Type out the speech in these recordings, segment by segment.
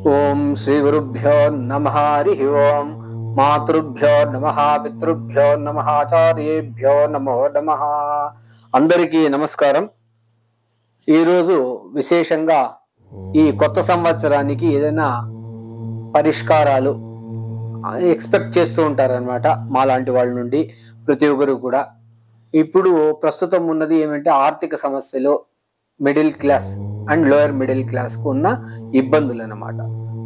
ఓం శ్రీ గురుభ్యో నమః. హరి ఓం. మాతృభ్యో నమః, పితృభ్యో నమః, ఆచార్యేభ్యో నమో నమః. అందరికీ నమస్కారం. ఈరోజు విశేషంగా ఈ కొత్త సంవత్సరానికి ఏదైనా పరిష్కారాలు ఎక్స్పెక్ట్ చేస్తూ ఉంటారనమాట మాలాంటి వాళ్ళ నుండి. ప్రతి ఒక్కరు కూడా ఇప్పుడు ప్రస్తుతం ఉన్నది ఏమంటే ఆర్థిక సమస్యలు, middle class and lower middle class కు ఉన్న ఇబ్బందులు అన్నమాట.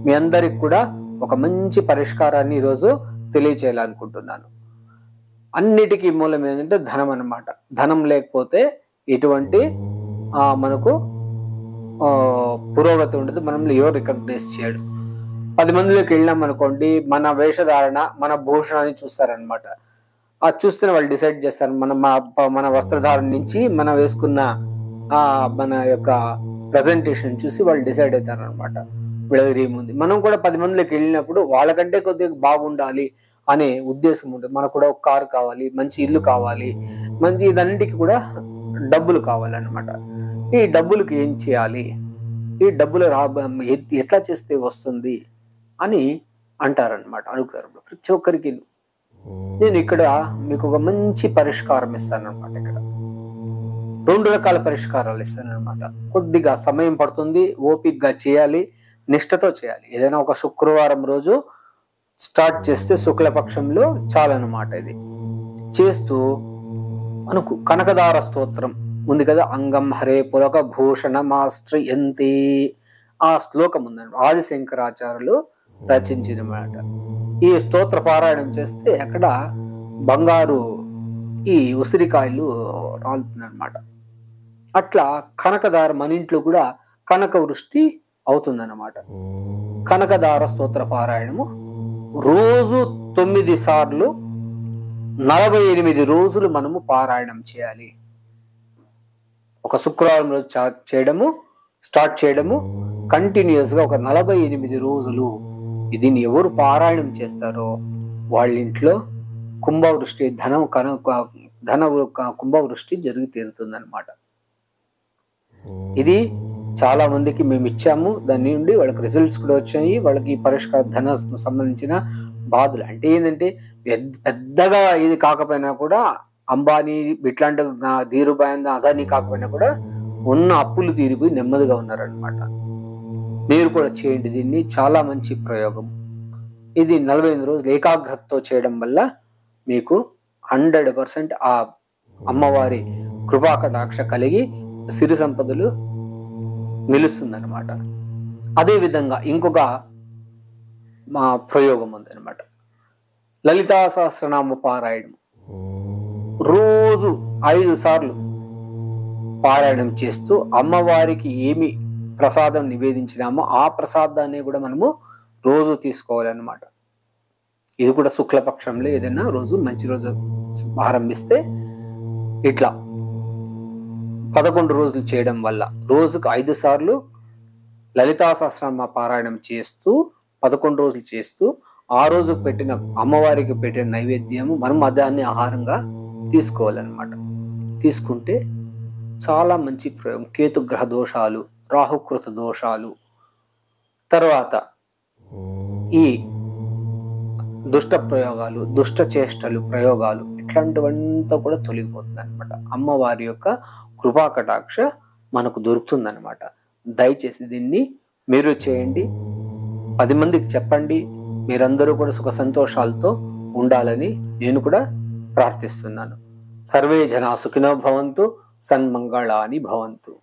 మీ అందరికి కూడా ఒక మంచి పరిష్కారాన్ని ఈరోజు తెలియచేయాలనుకుంటున్నాను. అన్నిటికీ మూలం ఏంటంటే ధనం అన్నమాట. ధనం లేకపోతే ఎటువంటి మనకు పురోగతి ఉండదు, మనల్ని ఎవరు రికగ్నైజ్ చేయడు. 10 మందిలోకి వెళ్ళినాం అనుకోండి, మన వేషధారణ, మన భూషణాన్ని చూస్తారనమాట. అది చూస్తేనే వాళ్ళు డిసైడ్ చేస్తారు. మన వస్త్రధారణ నుంచి మనం వేసుకున్న మన యొక్క ప్రజెంటేషన్ చూసి వాళ్ళు డిసైడ్ అవుతారు అనమాట. వీళ్ళ ఏముంది. మనం కూడా 10 మందిలోకి వెళ్ళినప్పుడు వాళ్ళకంటే కొద్దిగా బాగుండాలి అనే ఉద్దేశం ఉంటుంది. మనకు కూడా ఒక కారు కావాలి, మంచి ఇల్లు కావాలి, మంచి ఇదన్నిటికీ కూడా డబ్బులు కావాలన్నమాట. ఈ డబ్బులకి ఏం చేయాలి, ఈ డబ్బులు ఎట్లా చేస్తే వస్తుంది అని అంటారనమాట, అడుగుతారు ప్రతి ఒక్కరికి. నేను ఇక్కడ మీకు ఒక మంచి పరిష్కారం ఇస్తాను అనమాట. ఇక్కడ 2 రకాల పరిష్కారాలు ఇస్తాను అనమాట. కొద్దిగా సమయం పడుతుంది, ఓపికగా చేయాలి, నిష్ఠతో చేయాలి. ఏదైనా ఒక శుక్రవారం రోజు స్టార్ట్ చేస్తే శుక్లపక్షంలో చాలన్నమాట. ఇది చేస్తూ మనకు కనకదార స్తోత్రం ఉంది కదా, అంగం హరే పులక భూషణమాశ్రయంతి, ఆ శ్లోకం ఉందన్నమాట. ఆదిశంకరాచార్యులు రచించినమాట. ఈ స్తోత్ర పారాయణం చేస్తే అక్కడ బంగారు ఈ ఉసిరికాయలు రాలుతుందన్నమాట. అట్లా కనకదార మన ఇంట్లో కూడా కనక వృష్టి అవుతుందన్నమాట. కనకదార స్తోత్ర పారాయణము రోజు 9 సార్లు 48 రోజులు మనము పారాయణం చేయాలి. ఒక శుక్రవారం రోజు స్టార్ట్ చేయడము కంటిన్యూస్ గా ఒక 48 రోజులు. దీన్ని ఎవరు పారాయణం చేస్తారో వాళ్ళ ఇంట్లో కుంభవృష్టి, కుంభవృష్టి జరిగి తీరుతుంది అనమాట. ఇది చాలా మందికి మేము ఇచ్చాము, దాని నుండి వాళ్ళకి రిజల్ట్స్ కూడా వచ్చాయి. వాళ్ళకి ధన సంబంధించిన బాధలు అంటే ఏంటంటే పెద్దగా ఇది కాకపోయినా కూడా, అంబానీ ఇట్లాంటి ధీరుభాయ్ అదానీ కాకపోయినా కూడా ఉన్న అప్పులు తీరిపోయి నెమ్మదిగా ఉన్నారనమాట. మీరు కూడా చేయండి దీన్ని, చాలా మంచి ప్రయోగం ఇది. 48 రోజులు ఏకాగ్రతతో చేయడం వల్ల మీకు 100% ఆ అమ్మవారి కృపాకటాక్ష కలిగి సిరి సంపదలు నిలుస్తుందన్నమాట. అదే విధంగా ఇంకొక మా ప్రయోగం ఉందన్నమాట. లలితా సహస్రనామ పారాయణం రోజు 5 సార్లు పారాయణం చేస్తూ అమ్మవారికి ఏమి ప్రసాదం నివేదించినామో ఆ ప్రసాదాన్ని కూడా మనము రోజు తీసుకోవాలన్నమాట. ఇది కూడా శుక్లపక్షంలో ఏదైనా రోజు మంచి రోజు ఆరంభిస్తే ఇట్లా 11 రోజులు చేయడం వల్ల రోజుకు 5 సార్లు లలితా సహస్రనామ పారాయణం చేస్తూ 11 రోజులు చేస్తూ ఆ రోజు పెట్టిన అమ్మవారికి పెట్టిన నైవేద్యము మనం దాన్ని ఆహారంగా తీసుకోవాలన్నమాట. తీసుకుంటే చాలా మంచి ప్రయోగం. కేతుగ్రహ దోషాలు, రాహుకృత దోషాలు, తర్వాత ఈ దుష్ట ప్రయోగాలు, దుష్ట చేష్టలు, ప్రయోగాలు ఇట్లాంటివంతా కూడా తొలగిపోతుంది అనమాట. అమ్మవారి యొక్క కృపాకటాక్ష మనకు దొరుకుతుంది అనమాట. దయచేసి దీన్ని మీరు చేయండి, 10 మందికి చెప్పండి. మీరందరూ కూడా సుఖ సంతోషాలతో ఉండాలని నేను కూడా ప్రార్థిస్తున్నాను. సర్వే జనా సుఖినో భవంతు, సన్మంగళాని భవంతు.